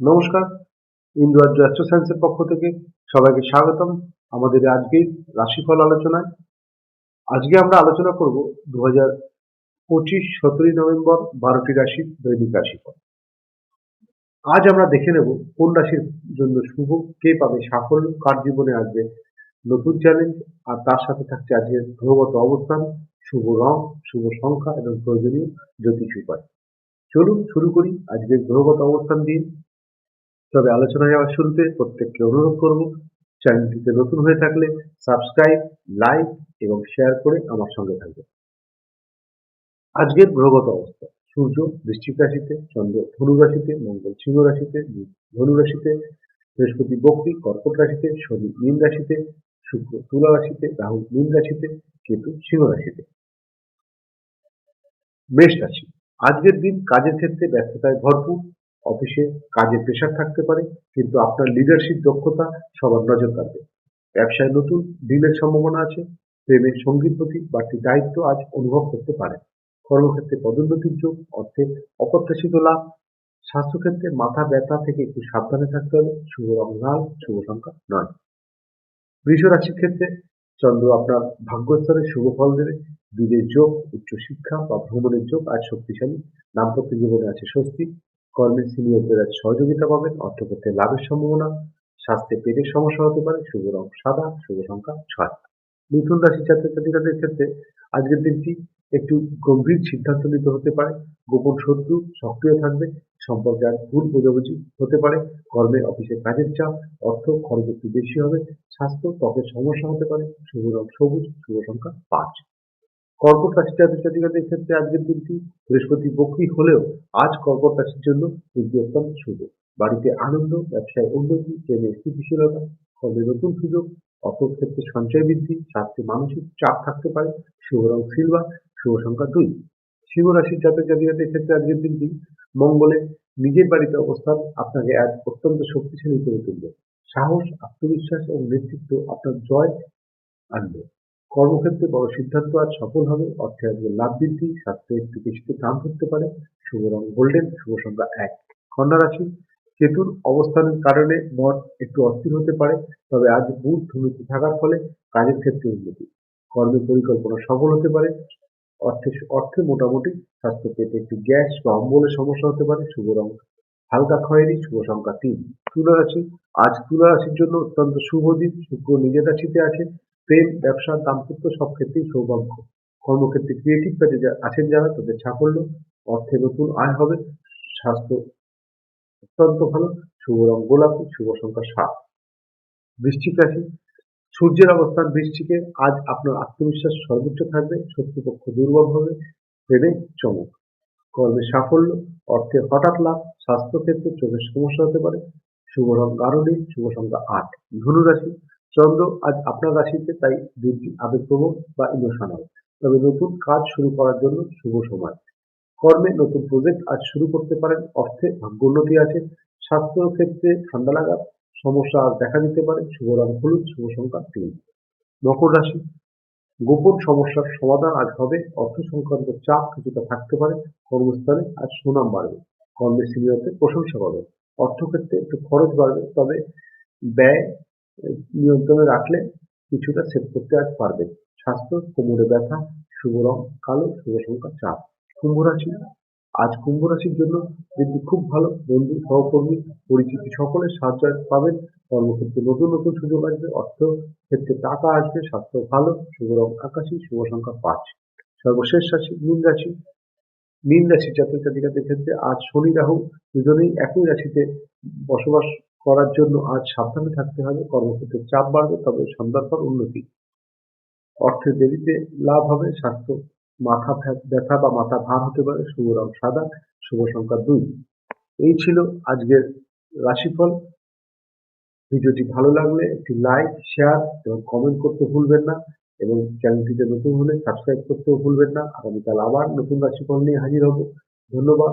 নমস্কার, ইন্দু আর্য অ্যাস্ট্রো সায়েন্সের পক্ষ থেকে সবাইকে স্বাগতম আমাদের আজকের রাশিফল আলোচনায়। আজকে আমরা আলোচনা করব 2025 17ই নভেম্বর 12টি রাশির দৈনিক রাশিফল। আজ আমরা দেখে নেব কোন রাশির জন্য শুভ, কে পাবে সাফল্য, কার জীবনে আসবে নতুন চ্যালেঞ্জ, আর তার সাথে থাকছে আজকের গ্রহগত অবস্থান, শুভ রং, শুভ সংখ্যা এবং প্রয়োজনীয় জ্যোতিষ উপায়। চলুন শুরু করি আজকের গ্রহগত অবস্থান দিয়ে। তবে আলোচনা যাওয়ার শুরুতে প্রত্যেককে অনুরোধ করব, চ্যানেলটিতে নতুন হয়ে থাকলে সাবস্ক্রাইব, লাইক এবং শেয়ার করে আমার সঙ্গে থাকবে। আজকের গ্রহগত অবস্থা: সূর্য বৃশ্চিক রাশিতে, চন্দ্র ধনু রাশিতে, মঙ্গল সিংহ রাশিতে, ধনু রাশিতে, বৃহস্পতি বকরি কর্কট রাশিতে, শনি মীন রাশিতে, শুক্র তুলা রাশিতে, রাহু মীন রাশিতে, কেতু সিংহ রাশিতে। মেষ রাশি: আজকের দিন কাজের ক্ষেত্রে ব্যস্ততায় ভরপুর। অফিসে কাজের প্রেশার থাকতে পারে, কিন্তু আপনার লিডারশিপ দক্ষতা সবার নজর কাড়বে। ব্যবসায় নতুন ডিলের সম্ভাবনা আছে। প্রেমের সঙ্গীর প্রতি বাড়তি দায়িত্ব আজ অনুভব করতে পারেন। কর্মক্ষেত্রে পদোন্নতির যোগ, অর্থে অপ্রত্যাশিত লাভ। স্বাস্থ্যক্ষেত্রে মাথা ব্যথা থেকে একটু সাবধানে থাকতে হবে। শুভ রং লাল, শুভ সংখ্যা 9। বৃষ রাশির ক্ষেত্রে চন্দ্র আপনার ভাগ্যস্তরে শুভ ফল দেবে। বীরের যোগ, উচ্চশিক্ষা বা ভ্রমণের যোগ আজ শক্তিশালী। দাম্পত্য জীবনে আছে স্বস্তি। কর্মে সিনিয়রদের আজ সহযোগিতা পাবেন। অর্থক্ষেত্রে লাভের সম্ভাবনা। স্বাস্থ্যে পেটের সমস্যা হতে পারে। শুভ রং সাদা, শুভ সংখ্যা 6। মিথুন রাশির ছাত্রছাত্রীদের ক্ষেত্রে আজকের দিনটি একটু গম্ভীর সিদ্ধান্ত নিতে হতে পারে। গোপন শত্রু সক্রিয় থাকবে। সম্পর্কে আর ভুল বোঝাবুঝি হতে পারে। কর্মে অফিসে কাজের চাপ, অর্থ খরচ একটু বেশি হবে। স্বাস্থ্য ত্বকের সমস্যা হতে পারে। শুভ রং সবুজ, শুভ সংখ্যা 5। কর্কট রাশির জাতক-জাতিকাদের ক্ষেত্রে আজকের দিনটি বৃহস্পতি বক্রী হলেও আজ কর্কট রাশির জন্য দিনটি অত্যন্ত শুভ। বাড়িতে আনন্দ, ব্যবসায় উন্নতি, প্রেমে স্থিতিশীলতা, কর্মে নতুন সুযোগ, অর্থক্ষেত্রে সঞ্চয় বৃদ্ধি, স্বাস্থ্যে মানসিক চাপ থাকতে পারে। শুভ রং সিলভার, শুভ সংখ্যা 2। সিংহ রাশির জাতক-জাতিকাদের ক্ষেত্রে আজকের দিনটি মঙ্গলে নিজের বাড়িতে অবস্থান আপনাকে আজ অত্যন্ত শক্তিশালী করে তুলবে। সাহস, আত্মবিশ্বাস এবং নেতৃত্ব আপনার জয় আনবে। কর্মক্ষেত্রে বড় সিদ্ধান্ত আজ সফল হবে। অর্থে আজকে লাভ বৃদ্ধি, স্বাস্থ্যে একটু কিছুতে টান ধরতে পারে। শুভ রং গোল্ডেন, শুভ সংখ্যা 1। কন্যা রাশি: কেতুর অবস্থানের কারণে মন একটু অস্থির হতে পারে, তবে আজ বুধ ধনুতে থাকার ফলে কাজের ক্ষেত্রে উন্নতি। কর্মের পরিকল্পনা সফল হতে পারে। অর্থে মোটামুটি। স্বাস্থ্য পেতে একটু গ্যাস বা অম্বলের সমস্যা হতে পারে। শুভ রং হালকা খয়েরি, শুভ সংখ্যা 3। তুলা রাশি: আজ তুলা রাশির জন্য অত্যন্ত শুভ দিন। শুক্র নিজের রাশিতে আছে। প্রেম, ব্যবসা, দাম্পত্য সব ক্ষেত্রেই সৌভাগ্য। কর্মক্ষেত্রে ক্রিয়েটিভ কাজে আছেন যারা, তাদের সাফল্য। অর্থে নতুন আয় হবে। স্বাস্থ্য অত্যন্ত ভালো। শুভ রং গোলাপি, শুভ সংখ্যা 7। বৃশ্চিক রাশি: সূর্যের অবস্থান বৃশ্চিকে। আজ আপনার আত্মবিশ্বাস সর্বোচ্চ থাকবে। শত্রুপক্ষ দুর্বল হবে। প্রেমে চমক। কর্মে সাফল্য, অর্থে হঠাৎ লাভ। স্বাস্থ্যক্ষেত্রে চোখের সমস্যা হতে পারে। শুভ রং গাঢ়, শুভ সংখ্যা 8। ধনু রাশি: চন্দ্র আজ আপনার রাশিতে, তাই দিনটি আবেগপ্রবণ বা ইমোশনাল, তবে নতুন কাজ শুরু করার জন্য শুভ সময়। কর্মে নতুন প্রজেক্ট আজ শুরু করতে পারেন। অর্থে ভাগ্যোন্নতি আছে। স্বাস্থ্য ক্ষেত্রে ঠান্ডা লাগার সমস্যা আজ দেখা দিতে পারে। শুভ রং হলুদ, শুভ সংখ্যা 3। মকর রাশি: গোপন সমস্যার সমাধান আজ হবে। অর্থ সংক্রান্ত চাপ কিছুটা থাকতে পারে। কর্মস্থলে আজ সুনাম বাড়বে। কর্মে সিনিয়রদের প্রশংসা পাবেন। অর্থক্ষেত্রে একটু খরচ বাড়বে, তবে ব্যয় নিয়ন্ত্রণে রাখলে কিছুটা সেভ করতে আজ পারবেন। স্বাস্থ্য কোমরে ব্যথা। শুভ রং কালো, শুভ সংখ্যা 4। কুম্ভ রাশি: আজ কুম্ভ রাশির জন্য দিনটি খুব ভালো। বন্ধু, সহকর্মী, পরিচিতি সকলের সাহায্য পাবেন। কর্মক্ষেত্রে নতুন নতুন সুযোগ আসবে। অর্থ ক্ষেত্রে টাকা আসবে। স্বাস্থ্য ভালো। শুভ রং আকাশী, শুভ সংখ্যা 5। সর্বশেষ রাশি মীন রাশি। মীন রাশির জাতক জাতিকাদের ক্ষেত্রে আজ শনি রাহু দুজনেই একই রাশিতে বসবাস করার জন্য আজ সাবধানে থাকতে হবে। কর্মক্ষেত্রে চাপ বাড়বে, তবে সন্ধ্যার পর উন্নতি। অর্থে দেরিতে লাভ হবে। স্বাস্থ্য মাথা ব্যথা বা মাথা ভার হতে পারে। শুভ রং সাদা, শুভ সংখ্যা 2। এই ছিল আজকের রাশিফল। ভিডিওটি ভালো লাগলে একটি লাইক, শেয়ার এবং কমেন্ট করতে ভুলবেন না, এবং চ্যানেলটিতে নতুন হলে সাবস্ক্রাইব করতেও ভুলবেন না। আগামীকাল আবার নতুন রাশিফল নিয়ে হাজির হব। ধন্যবাদ।